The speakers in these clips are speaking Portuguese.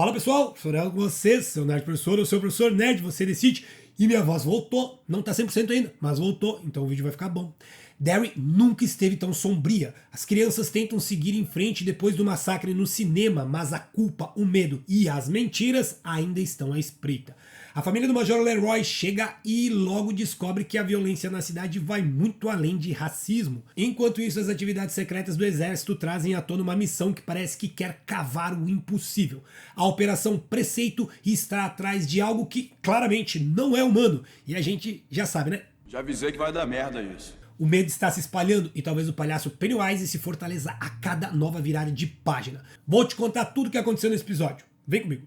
Fala pessoal, sou Léo com vocês, seu Nerd Professor, eu sou o Professor Nerd, você decide. E minha voz voltou, não tá 100% ainda, mas voltou, então o vídeo vai ficar bom. Derry nunca esteve tão sombria. As crianças tentam seguir em frente depois do massacre no cinema, mas a culpa, o medo e as mentiras ainda estão à espreita. A família do Major Leroy chega e logo descobre que a violência na cidade vai muito além de racismo. Enquanto isso, as atividades secretas do exército trazem à tona uma missão que parece que quer cavar o impossível. A Operação Preceito está atrás de algo que claramente não é humano. E a gente já sabe, né? Já avisei que vai dar merda isso. O medo está se espalhando e talvez o palhaço Pennywise se fortaleça a cada nova virada de página. Vou te contar tudo o que aconteceu nesse episódio. Vem comigo.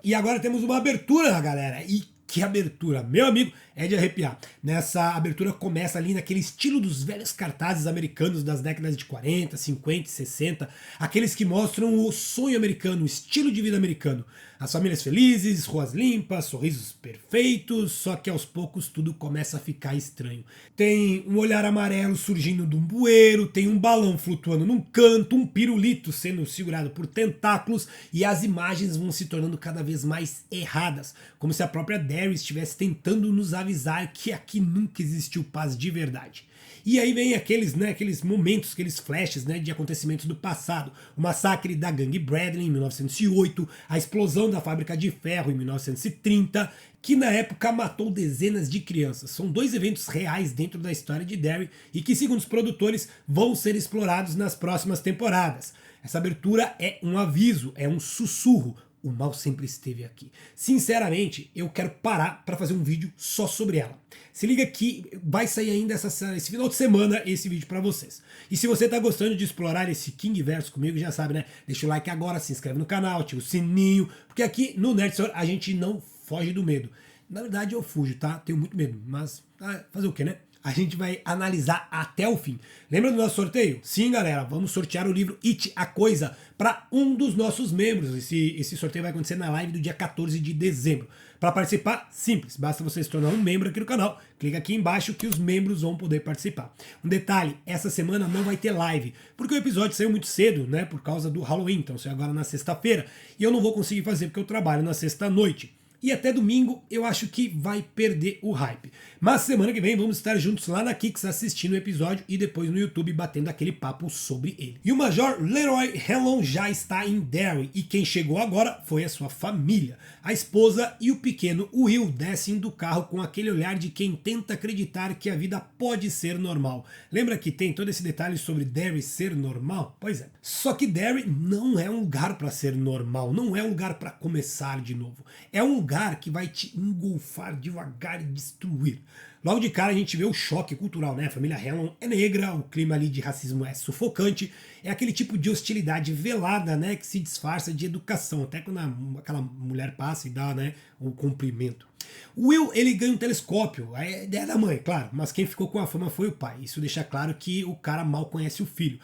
E agora temos uma abertura, galera. E que abertura, meu amigo, é de arrepiar. Nessa abertura começa ali naquele estilo dos velhos cartazes americanos das décadas de 40, 50 e 60, aqueles que mostram o sonho americano, o estilo de vida americano. As famílias felizes, ruas limpas, sorrisos perfeitos, só que aos poucos tudo começa a ficar estranho. Tem um olhar amarelo surgindo de um bueiro, tem um balão flutuando num canto, um pirulito sendo segurado por tentáculos e as imagens vão se tornando cada vez mais erradas, como se a própria Derry estivesse tentando nos avisar que aqui nunca existiu paz de verdade. E aí vem aqueles momentos, aqueles flashes, de acontecimentos do passado. O massacre da gangue Bradley em 1908, a explosão da fábrica de ferro em 1930, que na época matou dezenas de crianças. São dois eventos reais dentro da história de Derry e que, segundo os produtores, vão ser explorados nas próximas temporadas. Essa abertura é um aviso, é um sussurro. O mal sempre esteve aqui. Sinceramente, eu quero parar para fazer um vídeo só sobre ela. Se liga que vai sair ainda esse final de semana esse vídeo para vocês. E se você tá gostando de explorar esse Kingverso comigo, já sabe, né? Deixa o like agora, se inscreve no canal, ativa o sininho, porque aqui no Nerdstore a gente não foge do medo. Na verdade eu fujo, tá? Tenho muito medo, mas fazer o que, né? A gente vai analisar até o fim. Lembra do nosso sorteio? Sim, galera, vamos sortear o livro It, a Coisa, para um dos nossos membros. Esse sorteio vai acontecer na live do dia 14 de dezembro. Para participar, simples, basta você se tornar um membro aqui no canal. Clica aqui embaixo que os membros vão poder participar. Um detalhe, essa semana não vai ter live, porque o episódio saiu muito cedo, né, por causa do Halloween, então saiu agora na sexta-feira. E eu não vou conseguir fazer porque eu trabalho na sexta-noite. E até domingo eu acho que vai perder o hype. Mas semana que vem vamos estar juntos lá na Kicks assistindo o episódio e depois no YouTube batendo aquele papo sobre ele. E o Major Leroy Hellon já está em Derry e quem chegou agora foi a sua família. A esposa e o pequeno Will descem do carro com aquele olhar de quem tenta acreditar que a vida pode ser normal. Lembra que tem todo esse detalhe sobre Derry ser normal? Pois é. Só que Derry não é um lugar para ser normal, não é um lugar para começar de novo. É um lugar que vai te engolfar devagar e destruir. Logo de cara a gente vê o choque cultural, né? A família Hellon é negra, o clima ali de racismo é sufocante, é aquele tipo de hostilidade velada, né? Que se disfarça de educação, até quando aquela mulher passa e dá, né, o cumprimento. O Will, ele ganha um telescópio, a ideia é da mãe, claro, mas quem ficou com a fama foi o pai. Isso deixa claro que o cara mal conhece o filho.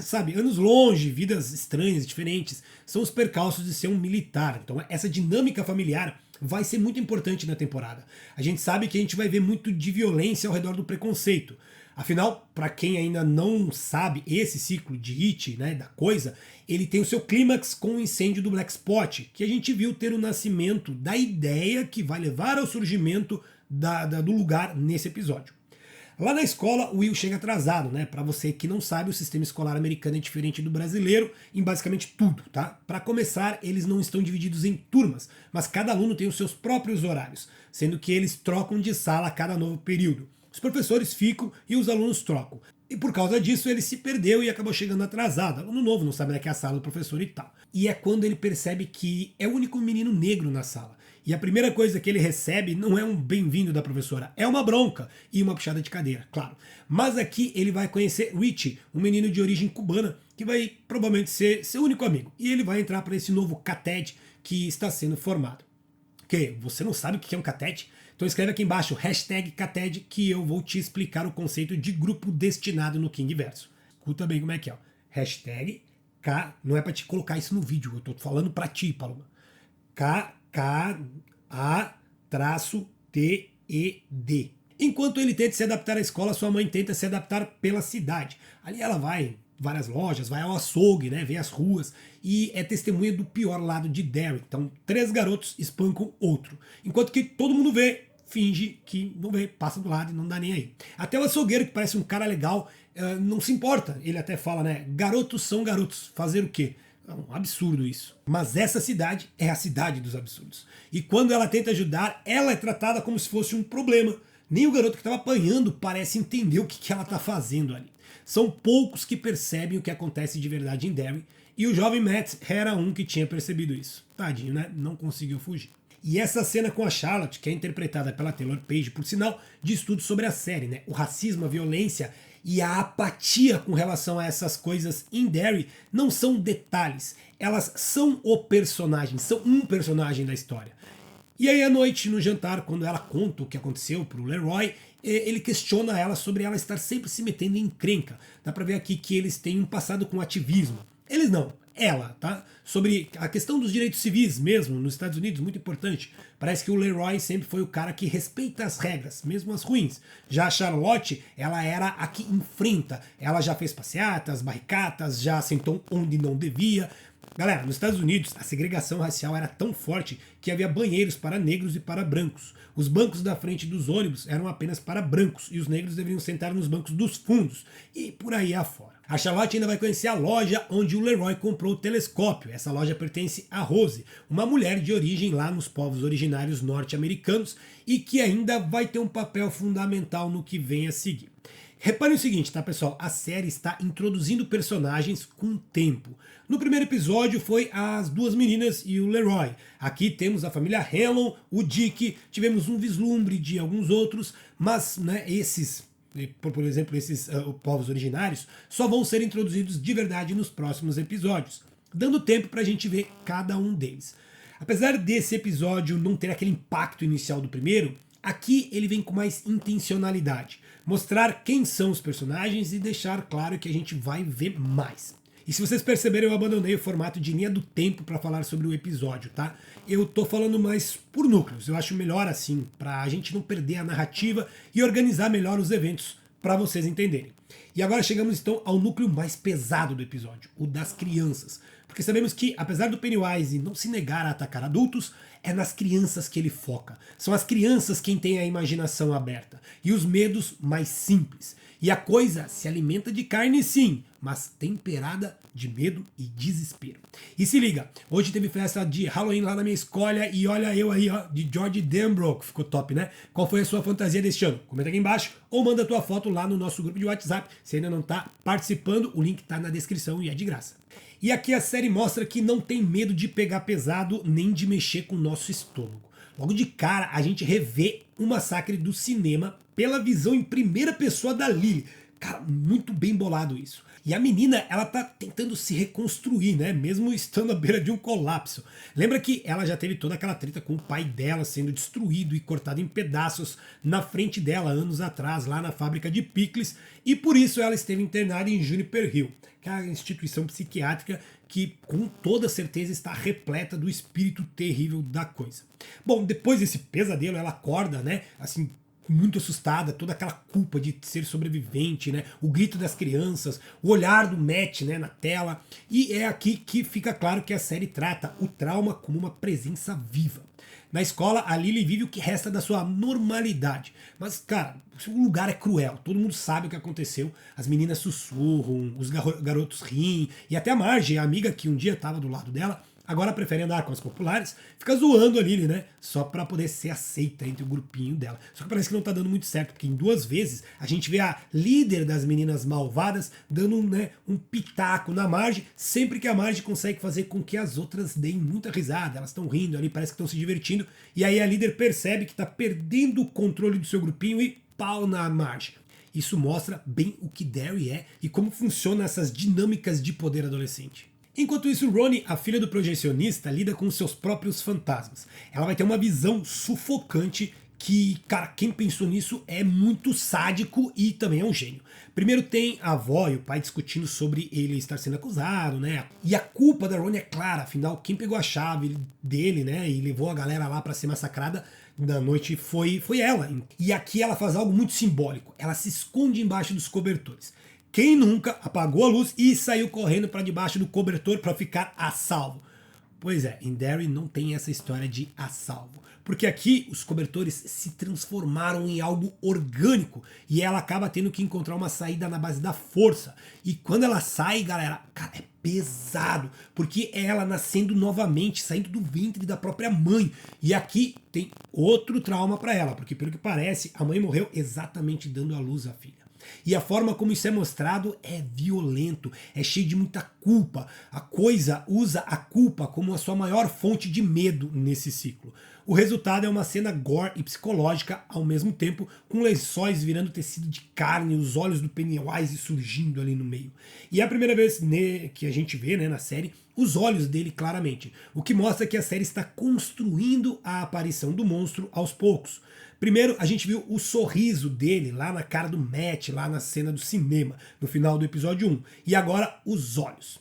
Sabe, anos longe, vidas estranhas, diferentes, são os percalços de ser um militar. Então essa dinâmica familiar vai ser muito importante na temporada. A gente sabe que a gente vai ver muito de violência ao redor do preconceito. Afinal, para quem ainda não sabe, esse ciclo de It, né, da coisa, ele tem o seu clímax com o incêndio do Black Spot, que a gente viu ter o nascimento da ideia que vai levar ao surgimento do lugar nesse episódio. Lá na escola, o Will chega atrasado, né? Para você que não sabe, o sistema escolar americano é diferente do brasileiro em basicamente tudo, tá? Para começar, eles não estão divididos em turmas, mas cada aluno tem os seus próprios horários, sendo que eles trocam de sala a cada novo período. Os professores ficam e os alunos trocam. E por causa disso ele se perdeu e acabou chegando atrasado. Aluno novo, não sabe onde é que é a sala do professor e tal. E é quando ele percebe que é o único menino negro na sala. E a primeira coisa que ele recebe não é um bem-vindo da professora, é uma bronca e uma puxada de cadeira, claro. Mas aqui ele vai conhecer Richie, um menino de origem cubana, que vai provavelmente ser seu único amigo. E ele vai entrar para esse novo catete que está sendo formado. Ok, você não sabe o que é um catete? Então escreve aqui embaixo, hashtag Cated, que eu vou te explicar o conceito de grupo destinado no Kingverso. Escuta bem como é que é. Ó. Hashtag K, não é para te colocar isso no vídeo, eu tô falando para ti, Paloma. KKA-TED. Enquanto ele tenta se adaptar à escola, sua mãe tenta se adaptar pela cidade. Ali ela vai várias lojas, vai ao açougue, né, vê as ruas e é testemunha do pior lado de Derry. Então 3 garotos espancam outro, enquanto que todo mundo vê, finge que não vê, passa do lado e não dá nem aí. Até o açougueiro, que parece um cara legal, não se importa. Ele até fala, né, garotos são garotos, fazer o quê? É um absurdo isso. Mas essa cidade é a cidade dos absurdos. E quando ela tenta ajudar, ela é tratada como se fosse um problema. Nem o garoto que estava apanhando parece entender o que ela está fazendo ali. São poucos que percebem o que acontece de verdade em Derry, e o jovem Matt era um que tinha percebido isso. Tadinho, né? Não conseguiu fugir. E essa cena com a Charlotte, que é interpretada pela Taylor Page, por sinal, diz tudo sobre a série, né? O racismo, a violência e a apatia com relação a essas coisas em Derry não são detalhes, elas são o personagem, são um personagem da história. E aí à noite, no jantar, quando ela conta o que aconteceu pro Leroy, ele questiona ela sobre ela estar sempre se metendo em encrenca. Dá pra ver aqui que eles têm um passado com ativismo. Eles não, ela, tá? Sobre a questão dos direitos civis mesmo, nos Estados Unidos, muito importante. Parece que o Leroy sempre foi o cara que respeita as regras, mesmo as ruins. Já a Charlotte, ela era a que enfrenta. Ela já fez passeatas, barricatas, já sentou onde não devia. Galera, nos Estados Unidos, a segregação racial era tão forte que havia banheiros para negros e para brancos. Os bancos da frente dos ônibus eram apenas para brancos e os negros deveriam sentar nos bancos dos fundos e por aí afora. A Charlotte ainda vai conhecer a loja onde o Leroy comprou o telescópio. Essa loja pertence a Rose, uma mulher de origem lá nos povos originários norte-americanos e que ainda vai ter um papel fundamental no que vem a seguir. Reparem o seguinte, tá, pessoal? A série está introduzindo personagens com tempo. No primeiro episódio foi as 2 meninas e o Leroy. Aqui temos a família Hellon, o Dick, tivemos um vislumbre de alguns outros, mas né, por exemplo, esses povos originários só vão ser introduzidos de verdade nos próximos episódios, dando tempo pra gente ver cada um deles. Apesar desse episódio não ter aquele impacto inicial do primeiro, aqui ele vem com mais intencionalidade. Mostrar quem são os personagens e deixar claro que a gente vai ver mais. E se vocês perceberam, eu abandonei o formato de linha do tempo para falar sobre o episódio, tá? Eu tô falando mais por núcleos, eu acho melhor assim, pra a gente não perder a narrativa e organizar melhor os eventos para vocês entenderem. E agora chegamos então ao núcleo mais pesado do episódio, o das crianças. Porque sabemos que, apesar do Pennywise não se negar a atacar adultos, é nas crianças que ele foca. São as crianças quem tem a imaginação aberta e os medos mais simples. E a coisa se alimenta de carne sim, mas temperada de medo e desespero. E se liga, hoje teve festa de Halloween lá na minha escola e olha eu aí, ó, de George Denbrough, ficou top, né? Qual foi a sua fantasia deste ano? Comenta aqui embaixo ou manda a tua foto lá no nosso grupo de WhatsApp. Se ainda não tá participando, o link tá na descrição e é de graça. E aqui a série mostra que não tem medo de pegar pesado nem de mexer com o nosso estômago. Logo de cara, a gente revê o massacre do cinema pela visão em primeira pessoa da Lily. Cara, muito bem bolado isso. E a menina, ela tá tentando se reconstruir, né? Mesmo estando à beira de um colapso. Lembra que ela já teve toda aquela treta com o pai dela sendo destruído e cortado em pedaços na frente dela anos atrás, lá na fábrica de picles. E por isso ela esteve internada em Juniper Hill, que é a instituição psiquiátrica que com toda certeza está repleta do espírito terrível da coisa. Bom, depois desse pesadelo, ela acorda, né? Assim, muito assustada, toda aquela culpa de ser sobrevivente, né? O grito das crianças, o olhar do Matt, né, na tela. E é aqui que fica claro que a série trata o trauma como uma presença viva. Na escola, a Lily vive o que resta da sua normalidade. Mas, cara, o lugar é cruel. Todo mundo sabe o que aconteceu. As meninas sussurram, os garotos riem. E até a Marge, a amiga que um dia estava do lado dela, agora prefere andar com as populares, fica zoando a Lily, né? Só pra poder ser aceita entre o grupinho dela. Só que parece que não tá dando muito certo, porque em 2 vezes a gente vê a líder das meninas malvadas dando um pitaco na Marge, sempre que a Marge consegue fazer com que as outras deem muita risada. Elas estão rindo ali, parece que estão se divertindo. E aí a líder percebe que tá perdendo o controle do seu grupinho e pau na Marge. Isso mostra bem o que Derry é e como funcionam essas dinâmicas de poder adolescente. Enquanto isso, Ronnie, a filha do projecionista, lida com seus próprios fantasmas. Ela vai ter uma visão sufocante que, cara, quem pensou nisso é muito sádico e também é um gênio. Primeiro tem a avó e o pai discutindo sobre ele estar sendo acusado, né? E a culpa da Ronnie é clara, afinal, quem pegou a chave dele, né, e levou a galera lá para ser massacrada da noite foi ela. E aqui ela faz algo muito simbólico. Ela se esconde embaixo dos cobertores. Quem nunca apagou a luz e saiu correndo para debaixo do cobertor para ficar a salvo? Pois é, em Derry não tem essa história de a salvo. Porque aqui os cobertores se transformaram em algo orgânico e ela acaba tendo que encontrar uma saída na base da força. E quando ela sai, galera, cara, é pesado, porque é ela nascendo novamente, saindo do ventre da própria mãe. E aqui tem outro trauma para ela, porque pelo que parece, a mãe morreu exatamente dando à luz à filha. E a forma como isso é mostrado é violento, é cheio de muita culpa. A coisa usa a culpa como a sua maior fonte de medo nesse ciclo. O resultado é uma cena gore e psicológica ao mesmo tempo, com lençóis virando tecido de carne, os olhos do Pennywise surgindo ali no meio. E é a primeira vez que a gente vê, né, na série os olhos dele claramente, o que mostra que a série está construindo a aparição do monstro aos poucos. Primeiro, a gente viu o sorriso dele lá na cara do Matt, lá na cena do cinema, no final do episódio 1. E agora, os olhos.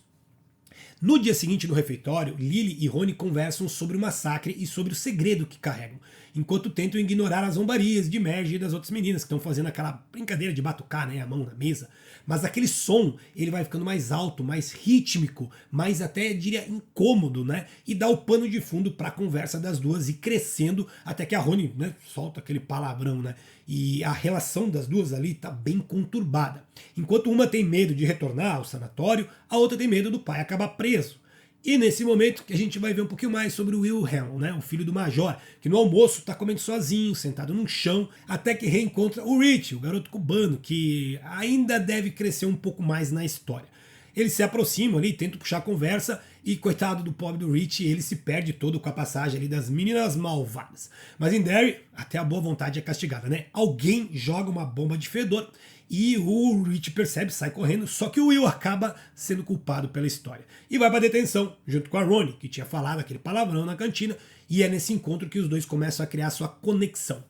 No dia seguinte, no refeitório, Lily e Rony conversam sobre o massacre e sobre o segredo que carregam, enquanto tentam ignorar as zombarias de Marge e das outras meninas que estão fazendo aquela brincadeira de batucar, né, a mão na mesa. Mas aquele som, ele vai ficando mais alto, mais rítmico, mais até, diria, incômodo, né? E dá o pano de fundo para a conversa das duas e crescendo até que a Rony, né, solta aquele palavrão, né? E a relação das duas ali tá bem conturbada. Enquanto uma tem medo de retornar ao sanatório, a outra tem medo do pai acabar preso. E nesse momento que a gente vai ver um pouquinho mais sobre o Wilhelm, né, o filho do Major, que no almoço está comendo sozinho, sentado no chão, até que reencontra o Rich, o garoto cubano, que ainda deve crescer um pouco mais na história. Eles se aproximam ali, tentam puxar a conversa e, coitado do pobre do Rich, ele se perde todo com a passagem ali das meninas malvadas. Mas em Derry, até a boa vontade é castigada, né? Alguém joga uma bomba de fedor e o Rich percebe, sai correndo, só que o Will acaba sendo culpado pela história. E vai pra detenção, junto com a Rony, que tinha falado aquele palavrão na cantina, e é nesse encontro que os dois começam a criar sua conexão.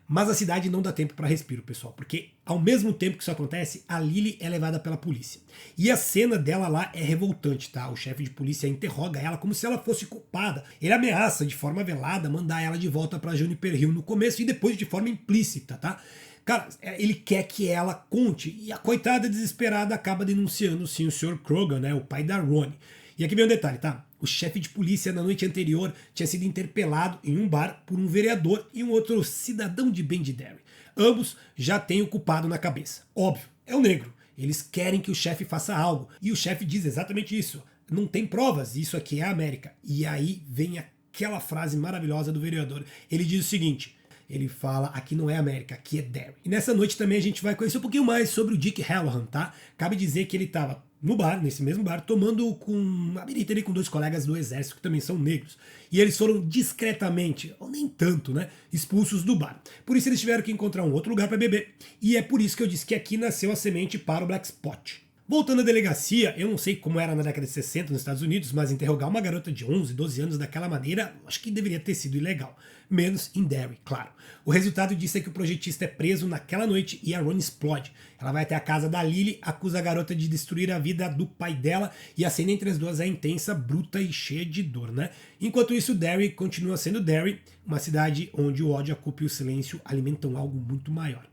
Mas a cidade não dá tempo para respiro, pessoal, porque ao mesmo tempo que isso acontece, a Lily é levada pela polícia. E a cena dela lá é revoltante, tá? O chefe de polícia interroga ela como se ela fosse culpada. Ele ameaça de forma velada mandar ela de volta para Juniper Hill no começo e depois de forma implícita, tá? Cara, ele quer que ela conte e a coitada desesperada acaba denunciando sim o Sr. Krogan, né, o pai da Rony. E aqui vem um detalhe, tá? O chefe de polícia na noite anterior tinha sido interpelado em um bar por um vereador e um outro cidadão de bem de Derry. Ambos já têm o culpado na cabeça. Óbvio, é o negro. Eles querem que o chefe faça algo. E o chefe diz exatamente isso. Não tem provas, isso aqui é a América. E aí vem aquela frase maravilhosa do vereador. Ele diz o seguinte... Ele fala, aqui não é América, aqui é Derry. E nessa noite também a gente vai conhecer um pouquinho mais sobre o Dick Halloran, tá? Cabe dizer que ele estava no bar, nesse mesmo bar, tomando com uma birita ali com dois colegas do exército que também são negros. E eles foram discretamente, ou nem tanto, né, expulsos do bar. Por isso eles tiveram que encontrar um outro lugar para beber. E é por isso que eu disse que aqui nasceu a semente para o Black Spot. Voltando à delegacia, eu não sei como era na década de 60 nos Estados Unidos, mas interrogar uma garota de 11, 12 anos daquela maneira, acho que deveria ter sido ilegal. Menos em Derry, claro. O resultado disso é que o projetista é preso naquela noite e a Ron explode. Ela vai até a casa da Lily, acusa a garota de destruir a vida do pai dela e a cena entre as duas é intensa, bruta e cheia de dor, né? Enquanto isso, Derry continua sendo Derry, uma cidade onde o ódio, a culpa e o silêncio alimentam algo muito maior.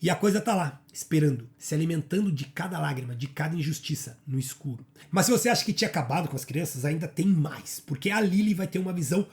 E a coisa tá lá, esperando, se alimentando de cada lágrima, de cada injustiça, no escuro. Mas se você acha que tinha acabado com as crianças, ainda tem mais, porque a Lily vai ter uma visão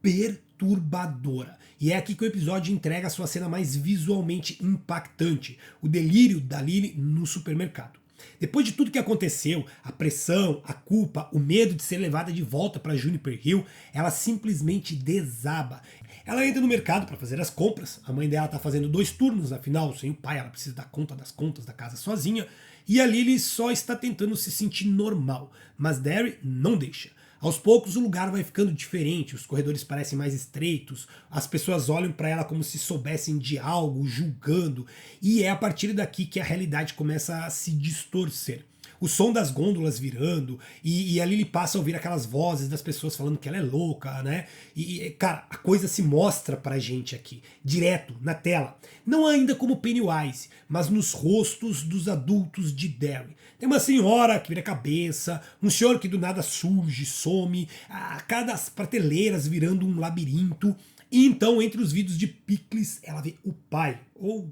perturbadora. E é aqui que o episódio entrega a sua cena mais visualmente impactante, o delírio da Lily no supermercado. Depois de tudo que aconteceu, a pressão, a culpa, o medo de ser levada de volta para Juniper Hill, ela simplesmente desaba. Ela entra no mercado para fazer as compras, a mãe dela está fazendo 2 turnos, afinal, sem o pai ela precisa dar conta das contas da casa sozinha, e a Lily só está tentando se sentir normal, mas Derry não deixa. Aos poucos o lugar vai ficando diferente, os corredores parecem mais estreitos, as pessoas olham para ela como se soubessem de algo, julgando, e é a partir daqui que a realidade começa a se distorcer. O som das gôndolas virando, e a Lily passa a ouvir aquelas vozes das pessoas falando que ela é louca, né? E, cara, a coisa se mostra pra gente aqui, direto, na tela. Não ainda como Pennywise, mas nos rostos dos adultos de Derry. Tem uma senhora que vira cabeça, um senhor que do nada surge, some, a cada prateleiras virando um labirinto. E então, entre os vidros de picles, ela vê o pai, ou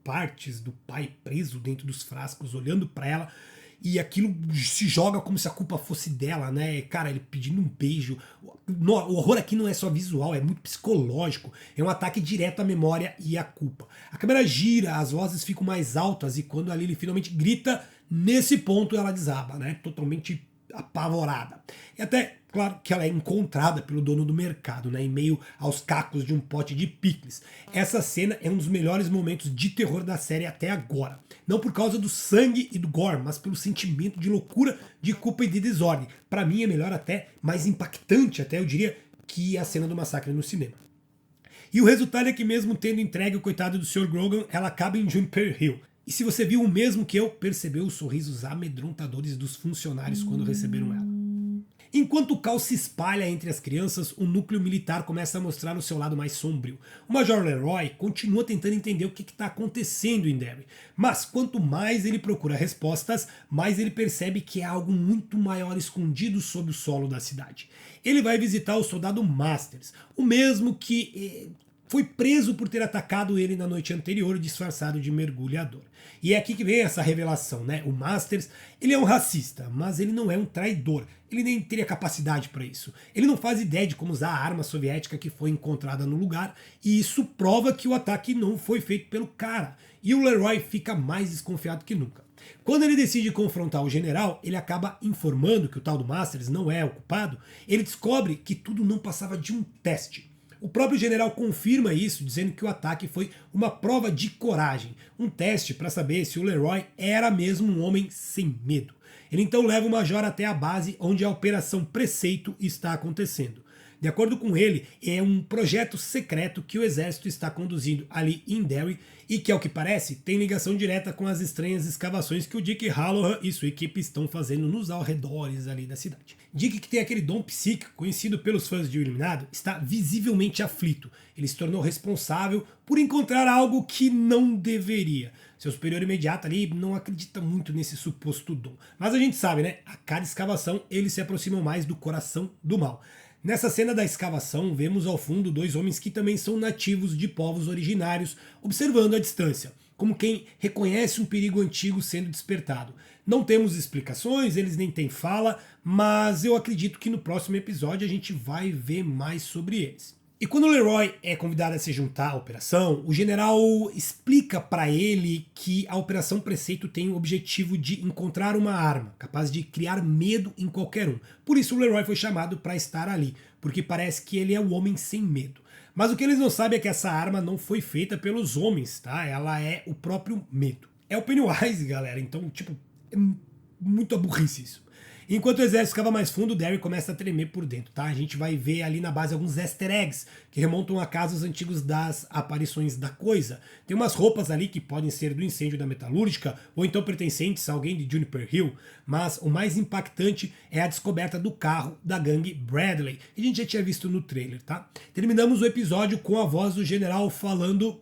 partes do pai preso dentro dos frascos, olhando pra ela, e aquilo se joga como se a culpa fosse dela, né? Cara, ele pedindo um beijo. O horror aqui não é só visual, é muito psicológico. É um ataque direto à memória e à culpa. A câmera gira, as vozes ficam mais altas, e quando a Lily finalmente grita, nesse ponto ela desaba, né? Totalmente apavorada. E até, claro, que ela é encontrada pelo dono do mercado, né, em meio aos cacos de um pote de picles. Essa cena é um dos melhores momentos de terror da série até agora. Não por causa do sangue e do gore, mas pelo sentimento de loucura, de culpa e de desordem. Pra mim é melhor até, mais impactante até, eu diria, que a cena do massacre no cinema. E o resultado é que mesmo tendo entregue o coitado do Sr. Grogan, ela acaba em Juniper Hill. E se você viu o mesmo que eu, percebeu os sorrisos amedrontadores dos funcionários quando receberam ela. Enquanto o caos se espalha entre as crianças, o núcleo militar começa a mostrar o seu lado mais sombrio. O Major Leroy continua tentando entender o que está acontecendo em Derry, mas quanto mais ele procura respostas, mais ele percebe que há algo muito maior escondido sob o solo da cidade. Ele vai visitar o soldado Masters, o mesmo que foi preso por ter atacado ele na noite anterior disfarçado de mergulhador. E é aqui que vem essa revelação, né? O Masters, ele é um racista, mas ele não é um traidor. Ele nem teria capacidade para isso. Ele não faz ideia de como usar a arma soviética que foi encontrada no lugar, e isso prova que o ataque não foi feito pelo cara. E o Leroy fica mais desconfiado que nunca. Quando ele decide confrontar o general, ele acaba informando que o tal do Masters não é o culpado. Ele descobre que tudo não passava de um teste. O próprio general confirma isso, dizendo que o ataque foi uma prova de coragem, um teste para saber se o Leroy era mesmo um homem sem medo. Ele então leva o major até a base onde a Operação Preceito está acontecendo. De acordo com ele, é um projeto secreto que o exército está conduzindo ali em Derry e que, ao que parece, tem ligação direta com as estranhas escavações que o Dick Halloran e sua equipe estão fazendo nos arredores ali da cidade. Dick, que tem aquele dom psíquico conhecido pelos fãs de O Iluminado, está visivelmente aflito. Ele se tornou responsável por encontrar algo que não deveria. Seu superior imediato ali não acredita muito nesse suposto dom. Mas a gente sabe, né? A cada escavação eles se aproximam mais do coração do mal. Nessa cena da escavação, vemos ao fundo dois homens que também são nativos de povos originários, observando a distância, como quem reconhece um perigo antigo sendo despertado. Não temos explicações, eles nem têm fala, mas eu acredito que no próximo episódio a gente vai ver mais sobre eles. E quando o Leroy é convidado a se juntar à operação, o general explica para ele que a Operação Preceito tem o objetivo de encontrar uma arma capaz de criar medo em qualquer um. Por isso o Leroy foi chamado para estar ali, porque parece que ele é o homem sem medo. Mas o que eles não sabem é que essa arma não foi feita pelos homens, tá? Ela é o próprio medo. É o Pennywise, galera, então, tipo, é muito burrice isso. Enquanto o exército ficava mais fundo, o Derry começa a tremer por dentro, tá? A gente vai ver ali na base alguns easter eggs que remontam a casos antigos das aparições da coisa. Tem umas roupas ali que podem ser do incêndio da metalúrgica ou então pertencentes a alguém de Juniper Hill, mas o mais impactante é a descoberta do carro da gangue Bradley. A gente já tinha visto no trailer, tá? Terminamos o episódio com a voz do general falando: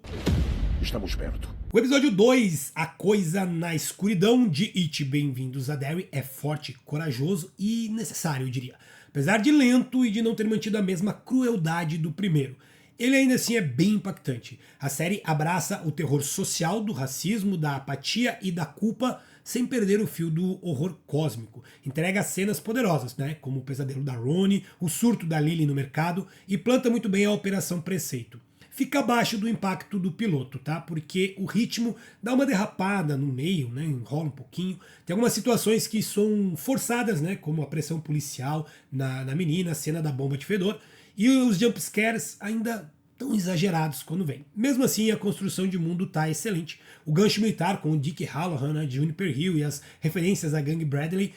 estamos perto. O episódio 2, A Coisa na Escuridão, de It, Bem-vindos a Derry, é forte, corajoso e necessário, eu diria. Apesar de lento e de não ter mantido a mesma crueldade do primeiro, ele ainda assim é bem impactante. A série abraça o terror social, do racismo, da apatia e da culpa, sem perder o fio do horror cósmico. Entrega cenas poderosas, né, como o pesadelo da Ronnie, o surto da Lily no mercado, e planta muito bem a Operação Preceito. Fica abaixo do impacto do piloto, tá? Porque o ritmo dá uma derrapada no meio, né? Enrola um pouquinho. Tem algumas situações que são forçadas, né? Como a pressão policial na menina, a cena da bomba de fedor. E os jumpscares ainda tão exagerados quando vem. Mesmo assim, a construção de mundo tá excelente. O gancho militar com o Dick Halloran, né, de Juniper Hill, e as referências à gangue Bradley,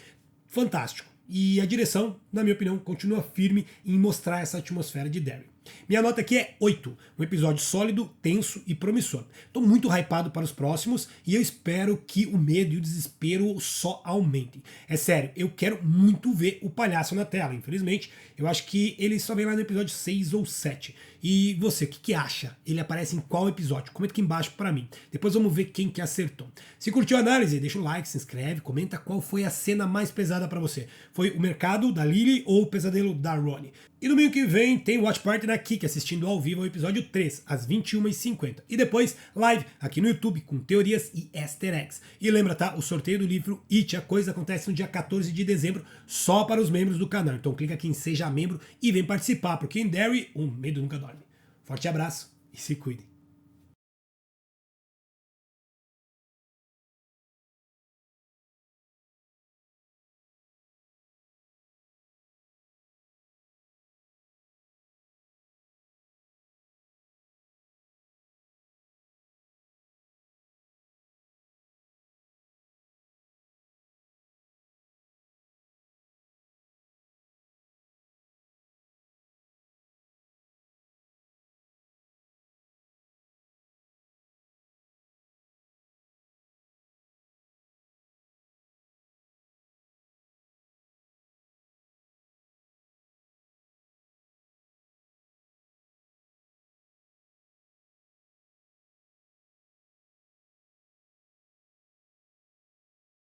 fantástico. E a direção, na minha opinião, continua firme em mostrar essa atmosfera de Derry. Minha nota aqui é 8, um episódio sólido, tenso e promissor. Estou muito hypado para os próximos e eu espero que o medo e o desespero só aumentem. É sério, eu quero muito ver o palhaço na tela. Infelizmente, eu acho que ele só vem lá no episódio 6 ou 7. E você, o que acha? Ele aparece em qual episódio? Comenta aqui embaixo para mim. Depois vamos ver quem que acertou. Se curtiu a análise, deixa o like, se inscreve, comenta qual foi a cena mais pesada para você. Foi o mercado da Lily ou o pesadelo da Ronnie? E domingo que vem tem Watch Party na Kik, assistindo ao vivo ao episódio 3, às 21h50. E depois, live aqui no YouTube com teorias e easter eggs. E lembra, tá? O sorteio do livro It, a Coisa, acontece no dia 14 de dezembro, só para os membros do canal. Então clica aqui em Seja Membro e vem participar, porque em Derry, o medo nunca dorme. Forte abraço e se cuidem.